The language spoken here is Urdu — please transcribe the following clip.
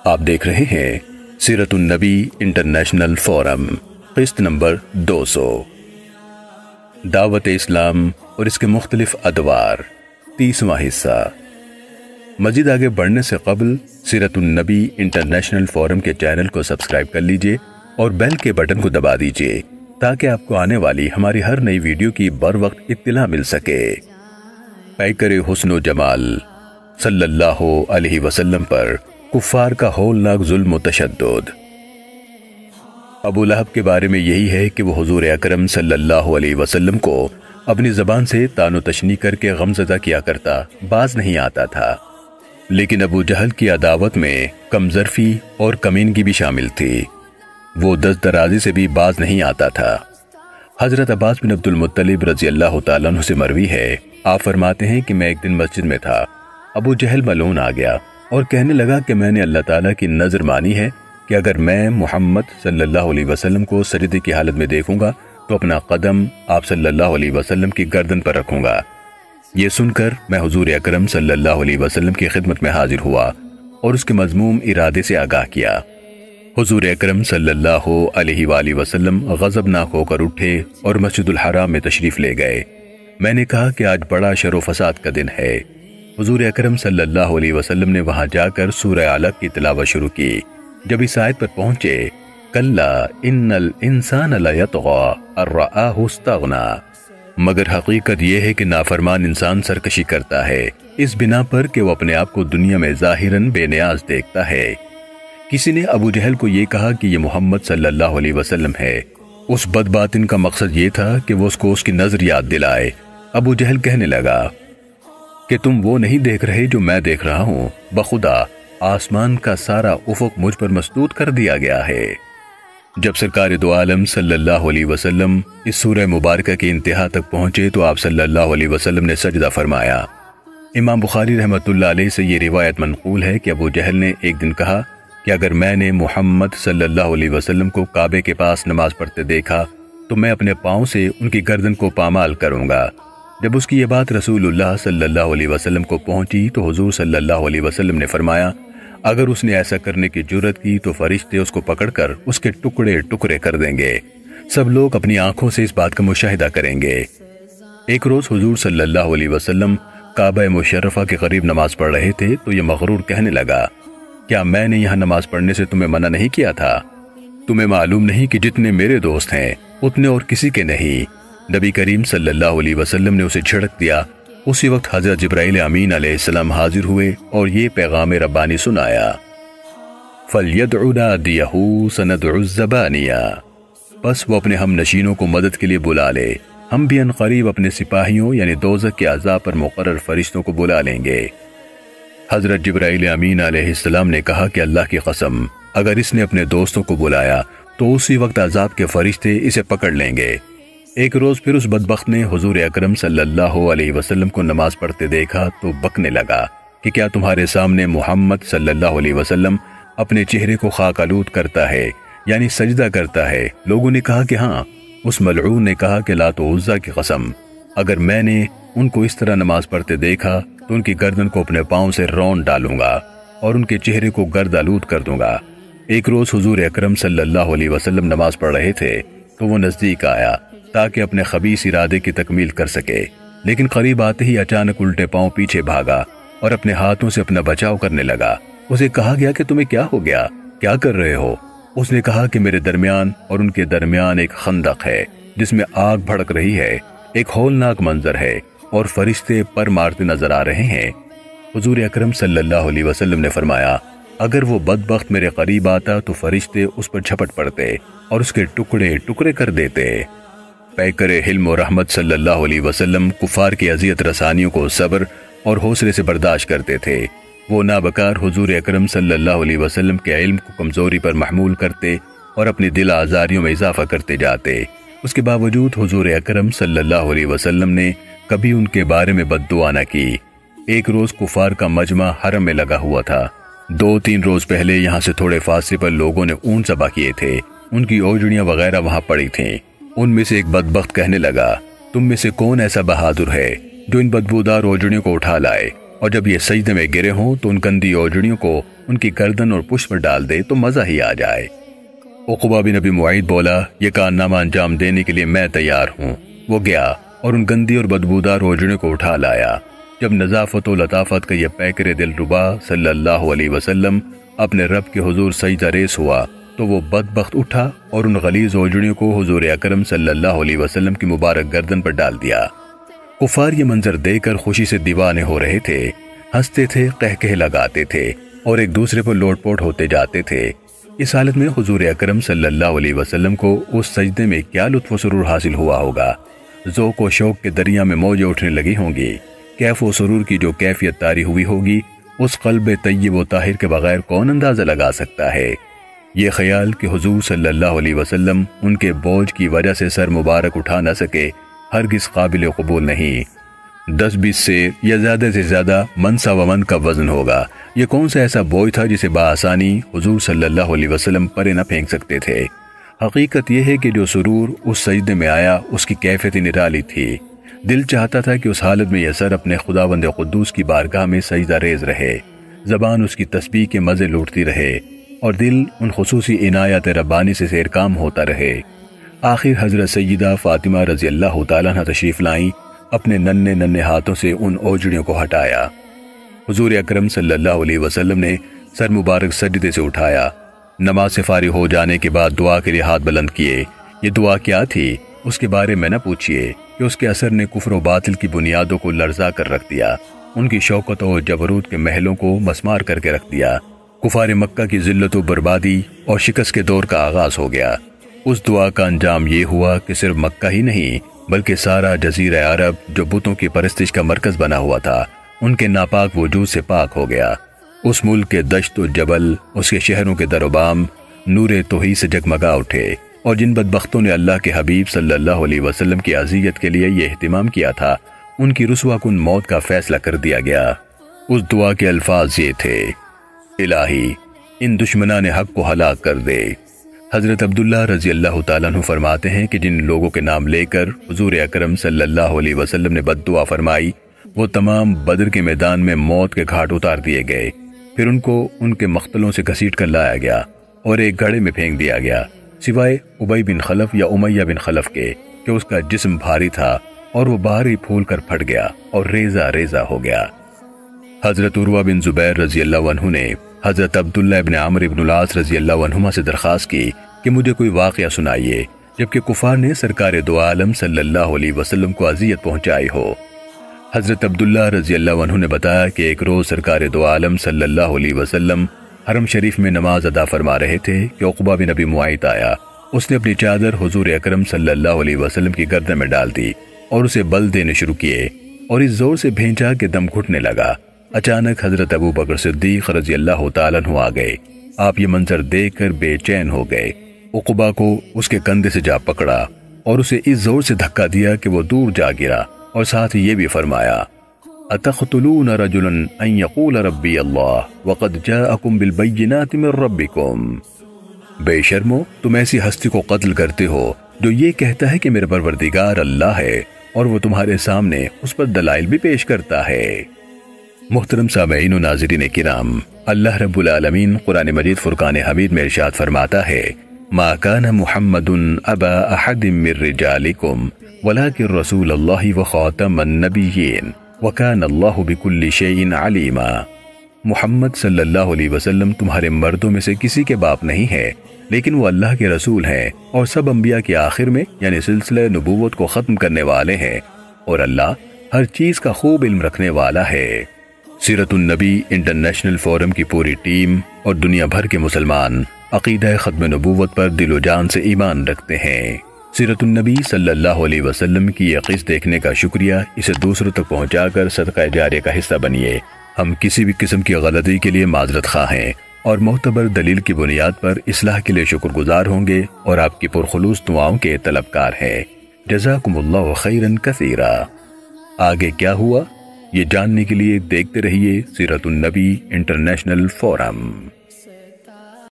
آپ دیکھ رہے ہیں سیرت النبی انٹرنیشنل فورم قسط نمبر 200 دعوت اسلام اور اس کے مختلف ادوار 30واں حصہ۔ مزید آگے بڑھنے سے قبل سیرت النبی انٹرنیشنل فورم کے چینل کو سبسکرائب کر لیجئے اور بیل کے بٹن کو دبا دیجئے تاکہ آپ کو آنے والی ہماری ہر نئی ویڈیو کی بروقت اطلاع مل سکے۔ پیکر حسن و جمال صلی اللہ علیہ وسلم پر کفار کا ہولناک ظلم و تشدد۔ ابو لہب کے بارے میں یہی ہے کہ وہ حضور اکرم صلی اللہ علیہ وسلم کو اپنی زبان سے طعن و تشنیع کر کے غمزدہ کیا کرتا، باز نہیں آتا تھا، لیکن ابو جہل کی عداوت میں کم ظرفی اور کمینگی بھی شامل تھی۔ وہ دست درازی سے بھی باز نہیں آتا تھا۔ حضرت عباس بن عبد المطلب رضی اللہ تعالیٰ عنہ سے مروی ہے، آپ فرماتے ہیں کہ میں ایک دن مسجد میں تھا، ابو جہل ملعون آ گیا اور کہنے لگا کہ میں نے اللہ تعالیٰ کی نظر مانی ہے کہ اگر میں محمد صلی اللہ علیہ وسلم کو سجدے کی حالت میں دیکھوں گا تو اپنا قدم آپ صلی اللہ علیہ وسلم کی گردن پر رکھوں گا۔ یہ سن کر میں حضور اکرم صلی اللہ علیہ وسلم کی خدمت میں حاضر ہوا اور اس کے مذموم ارادے سے آگاہ کیا۔ حضور اکرم صلی اللہ علیہ وآلہ وسلم غضبناک ہو کر اٹھے اور مسجد الحرام میں تشریف لے گئے۔ میں نے کہا کہ آج بڑا شر و فساد کا دن ہے۔ حضور اکرم صلی اللہ علیہ وسلم نے وہاں جا کر سورہ علق کی تلاوت شروع کی۔ جب اس آیت پر پہنچے کلا ان الانسان لیطغی ان رآہ استغنی، مگر حقیقت یہ ہے کہ نافرمان انسان سرکشی کرتا ہے اس بنا پر کہ وہ اپنے آپ کو دنیا میں ظاہراً بے نیاز دیکھتا ہے۔ کسی نے ابو جہل کو یہ کہا کہ یہ محمد صلی اللہ علیہ وسلم ہے۔ اس بدباطن کا مقصد یہ تھا کہ وہ اس کو اس کی نظر یاد دلائے۔ ابو جہل کہنے لگا کہ تم وہ نہیں دیکھ رہے جو میں دیکھ رہا ہوں، بخدا آسمان کا سارا افق مجھ پر مسدود کر دیا گیا ہے۔ جب سرکار دو عالم صلی اللہ علیہ وسلم اس سورہ مبارکہ کی انتہا تک پہنچے تو آپ صلی اللہ علیہ وسلم نے سجدہ فرمایا۔ امام بخاری رحمۃ اللہ علیہ سے یہ روایت منقول ہے کہ ابو جہل نے ایک دن کہا کہ اگر میں نے محمد صلی اللہ علیہ وسلم کو کعبے کے پاس نماز پڑھتے دیکھا تو میں اپنے پاؤں سے ان کی گردن کو پامال کروں گا۔ جب اس کی یہ بات رسول اللہ صلی اللہ علیہ وسلم کو پہنچی تو حضور صلی اللہ علیہ وسلم نے فرمایا اگر اس نے ایسا کرنے کی جرت کی تو فرشتے اس کو پکڑ کر اس کے ٹکڑے ٹکڑے کر دیں گے۔ سب لوگ اپنی آنکھوں سے اس بات کا مشاہدہ کریں گے۔ ایک روز حضور صلی اللہ علیہ وسلم کعبہ مشرفہ کے قریب نماز پڑھ رہے تھے تو یہ مغرور کہنے لگا کیا میں نے یہاں نماز پڑھنے سے تمہیں منع نہیں کیا تھا؟ تمہیں معلوم نہیں کہ جتنے میرے دوست ہیں اتنے اور کسی کے نہیں۔ نبی کریم صلی اللہ علیہ وسلم نے اسے جھڑک دیا۔ اسی وقت حضرت جبرائیل امین علیہ السلام حاضر ہوئے اور یہ پیغام ربانی سنایا فَلْيَدْعُ نَادِيَهُ سَنَدْعُ الزَّبَانِيَ، پس وہ اپنے ہم نشینوں کو مدد کے لیے بلا لے، ہم بھی عنقریب اپنے سپاہیوں یعنی دوزخ کے عذاب پر مقرر فرشتوں کو بلا لیں گے۔ حضرت جبرائیل امین علیہ السلام نے کہا کہ اللہ کی قسم اگر اس نے اپنے دوستوں کو بلایا تو اسی وقت عذاب کے فرشتے اسے پکڑ لیں گے۔ ایک روز پھر اس بدبخت نے حضور اکرم صلی اللہ علیہ وسلم کو نماز پڑھتے دیکھا تو بکنے لگا کہ کیا تمہارے سامنے محمد صلی اللہ علیہ وسلم اپنے چہرے کو خاک آلود کرتا ہے یعنی سجدہ کرتا ہے؟ لوگوں نے کہا کہ ہاں۔ اس ملعون نے کہا کہ لات و عزا کی قسم اگر میں نے ان کو اس طرح نماز پڑھتے دیکھا تو ان کی گردن کو اپنے پاؤں سے رون ڈالوں گا اور ان کے چہرے کو گرد آلود کر دوں گا۔ ایک روز حضور اکرم صلی اللہ علیہ وسلم نماز پڑھ رہے تھے تو وہ نزدیک آیا تاکہ اپنے خبیث ارادے کی تکمیل کر سکے، لیکن قریب آتے ہی اچانک الٹے پاؤں پیچھے بھاگا اور اپنے ہاتھوں سے اپنا بچاؤ کرنے لگا۔ اسے کہا گیا کہ تمہیں کیا ہو گیا، کیا کر رہے ہو؟ اس نے کہا کہ میرے درمیان اور ان کے درمیان ایک خندق ہے جس میں آگ بھڑک رہی ہے، ایک ہولناک منظر ہے اور فرشتے پر مارتے نظر آ رہے ہیں۔ حضور اکرم صلی اللہ علیہ وسلم نے فرمایا اگر وہ بدبخت میرے قریب آتا تو فرشتے اس پر جھپٹ پڑتے اور اس کے ٹکڑے ٹکڑے کر دیتے۔ پیکر حلم و رحمت صلی اللہ علیہ وسلم کفار کی اذیت رسانیوں کو صبر اور حوصلے سے برداشت کرتے تھے۔ وہ نابکار حضور اکرم صلی اللہ علیہ وسلم کے علم کو کمزوری پر محمول کرتے اور اپنی دل آزاریوں میں اضافہ کرتے جاتے۔ اس کے باوجود حضور اکرم صلی اللہ علیہ وسلم نے کبھی ان کے بارے میں بد دعا نہ کی۔ ایک روز کفار کا مجمع حرم میں لگا ہوا تھا۔ 2-3 روز پہلے یہاں سے تھوڑے فاصلے پر لوگوں نے اونٹ ذبح کیے تھے، ان کی اوجڑیاں وغیرہ وہاں پڑی تھیں۔ ان میں سے ایک بدبخت کہنے لگا تم میں سے کون ایسا بہادر ہے جو ان بدبودار اوجڑیوں کو اٹھا لائے؟ اور جب یہ سجدے میں گرے ہوں تو ان گندی اوجڑیوں کو ان کی گردن اور پشت پر ڈال دے تو مزہ ہی آ جائے۔ عقبہ بن ابی معیط بولا، یہ کارنامہ انجام دینے کے لیے میں تیار ہوں۔ وہ گیا اور ان گندی اور بدبودار اوجڑیوں کو اٹھا لایا۔ جب نظافت و لطافت کا یہ پیکر دلربا صلی اللہ علیہ وسلم اپنے رب کے حضور سجدہ ریز ہوا تو وہ بدبخت اٹھا اور ان غلیظ اوجڑیوں کو حضور اکرم صلی اللہ علیہ وسلم کی مبارک گردن پر ڈال دیا۔ کفار یہ منظر دیکھ کر خوشی سے دیوانے ہو رہے تھے، ہنستے تھے، قہقہے لگاتے تھے اور ایک دوسرے پر لوٹ پوٹ ہوتے جاتے تھے۔ اس حالت میں حضور اکرم صلی اللہ علیہ وسلم کو اس سجدے میں کیا لطف و سرور حاصل ہوا ہوگا۔ ذوق و شوق کے دریا میں موجیں اٹھنے لگی ہوں گی۔ کیف و سرور کی جو کیفیت طاری ہوئی ہوگی اس قلب طیب و طاہر کے بغیر کون اندازہ لگا سکتا ہے۔ یہ خیال کہ حضور صلی اللہ علیہ وسلم ان کے بوجھ کی وجہ سے سر مبارک اٹھا نہ سکے ہرگز قابل قبول نہیں۔ 10-20 سیر یا زیادہ سے زیادہ من سوا من کا وزن ہوگا۔ یہ کون سا ایسا بوجھ تھا جسے بآسانی حضور صلی اللہ علیہ وسلم پرے نہ پھینک سکتے تھے۔ حقیقت یہ ہے کہ جو سرور اس سجدے میں آیا اس کی کیفیت نرالی تھی۔ دل چاہتا تھا کہ اس حالت میں یہ سر اپنے خداوند قدوس کی بارگاہ میں سجدہ ریز رہے، زبان اس کی تسبیح کے مزے لوٹتی رہے اور دل ان خصوصی عنایات ربانی سے سیر کام ہوتا رہے۔ آخر حضرت سیدہ فاطمہ رضی اللہ تعالیٰ عنہ تشریف لائیں، اپنے ننھے ہاتھوں سے ان اوجڑیوں کو ہٹایا۔ حضور اکرم صلی اللہ علیہ وسلم نے سر مبارک سجدے سے اٹھایا۔ نماز سے فارغ ہو جانے کے بعد دعا کے لیے ہاتھ بلند کیے۔ یہ دعا کیا تھی اس کے بارے میں نہ پوچھئے کہ اس کے اثر نے کفر و باطل کی بنیادوں کو لرزا کر رکھ دیا، ان کی شوکت و جبروت کے محلوں کو مسمار کر کے رکھ دیا۔ کفار مکہ کی ذلت و بربادی اور شکست کے دور کا آغاز ہو گیا۔ اس دعا کا انجام یہ ہوا کہ صرف مکہ ہی نہیں بلکہ سارا جزیرہ عرب جو بتوں کی پرستش کا مرکز بنا ہوا تھا ان کے ناپاک وجود سے پاک ہو گیا۔ اس ملک کے دشت و جبل، اس کے شہروں کے در و بام نور توحید سے جگمگا اٹھے، اور جن بدبختوں نے اللہ کے حبیب صلی اللہ علیہ وسلم کی اذیت کے لیے یہ اہتمام کیا تھا ان کی رسوا کن موت کا فیصلہ کر دیا گیا۔ اس دعا کے الفاظ یہ تھے، الہی ان دشمنان حق کو ہلاک کر دے۔ حضرت عبداللہ رضی اللہ تعالیٰ عنہ فرماتے ہیں کہ جن لوگوں کے نام لے کر حضور اکرم صلی اللہ علیہ وسلم نے بد دعا فرمائی وہ تمام بدر کے میدان میں موت کے گھاٹ اتار دیے گئے، پھر ان کو ان کے مختلوں سے گھسیٹ کر لایا گیا اور ایک گڑھے میں پھینک دیا گیا، سوائے ابی بن خلف یا امیہ بن خلف کے کہ اس کا جسم بھاری تھا اور وہ باہر ہی پھول کر پھٹ گیا اور ریزہ ریزہ ہو گیا۔ حضرت عروہ بن زبیر رضی اللہ عنہ نے حضرت عبداللہ ابن عمرو بن العاص رضی اللہ عنہما سے درخواست کی کہ مجھے کوئی واقعہ سنائیے جبکہ کفار نے سرکار دو عالم صلی اللہ علیہ وسلم کو اذیت پہنچائی ہو۔ حضرت عبداللہ رضی اللہ عنہ نے بتایا کہ ایک روز سرکار دو عالم صلی اللہ علیہ وسلم حرم شریف میں نماز ادا فرما رہے تھے کہ عقبہ بن ابی معیط آیا۔ اس نے اپنی چادر حضور اکرم صلی اللہ علیہ وسلم کی گردن میں ڈال دی اور اسے بل دینے شروع کیے اور اس زور سے بھینچا کہ دم گھٹنے لگا۔ اچانک حضرت ابو بکر صدیق رضی اللہ تعالیٰ عنہ آ گئے۔ آپ یہ منظر دیکھ کر بے چین ہو گئے۔ عقبہ کو اس کے کندھے سے جا پکڑا اور اسے اس زور سے دھکا دیا کہ وہ دور جا گرا، اور ساتھ ہی یہ بھی فرمایا، اتقتلون رجلا ان یقول ربی اللہ وقد جاءکم بالبینات من ربکم، بے شرمو تم ایسی ہستی کو قتل کرتے ہو جو یہ کہتا ہے کہ میرا پروردگار اللہ ہے اور وہ تمہارے سامنے اس پر دلائل بھی پیش کرتا ہے۔ محترم سامعین و ناظرین کرام، اللہ رب العالمین قرآن مجید فرقان حمید میں ارشاد فرماتا ہے، ما کان محمد ابا احد من رجالکم ولکن رسول اللہ وخاتم النبیین وکان اللہ بکل شیء علیما۔ محمد صلی اللہ علیہ وسلم تمہارے مردوں میں سے کسی کے باپ نہیں ہے لیکن وہ اللہ کے رسول ہیں اور سب انبیاء کے آخر میں یعنی سلسلہ نبوت کو ختم کرنے والے ہیں، اور اللہ ہر چیز کا خوب علم رکھنے والا ہے۔ سیرت النبی انٹرنیشنل فورم کی پوری ٹیم اور دنیا بھر کے مسلمان عقیدہ ختم نبوت پر دل و جان سے ایمان رکھتے ہیں۔ سیرت النبی صلی اللہ علیہ وسلم کی یہ قصہ دیکھنے کا شکریہ، اسے دوسروں تک پہنچا کر صدقہ جاریہ کا حصہ بنیے۔ ہم کسی بھی قسم کی غلطی کے لیے معذرت خواہ ہیں اور معتبر دلیل کی بنیاد پر اصلاح کے لیے شکر گزار ہوں گے اور آپ کی پرخلوص دعاؤں کے طلبکار ہیں۔ جزاکم اللہ خیرا کثیرا۔ آگے کیا ہوا یہ جاننے کے لیے دیکھتے رہیے سیرت النبی انٹرنیشنل فورم۔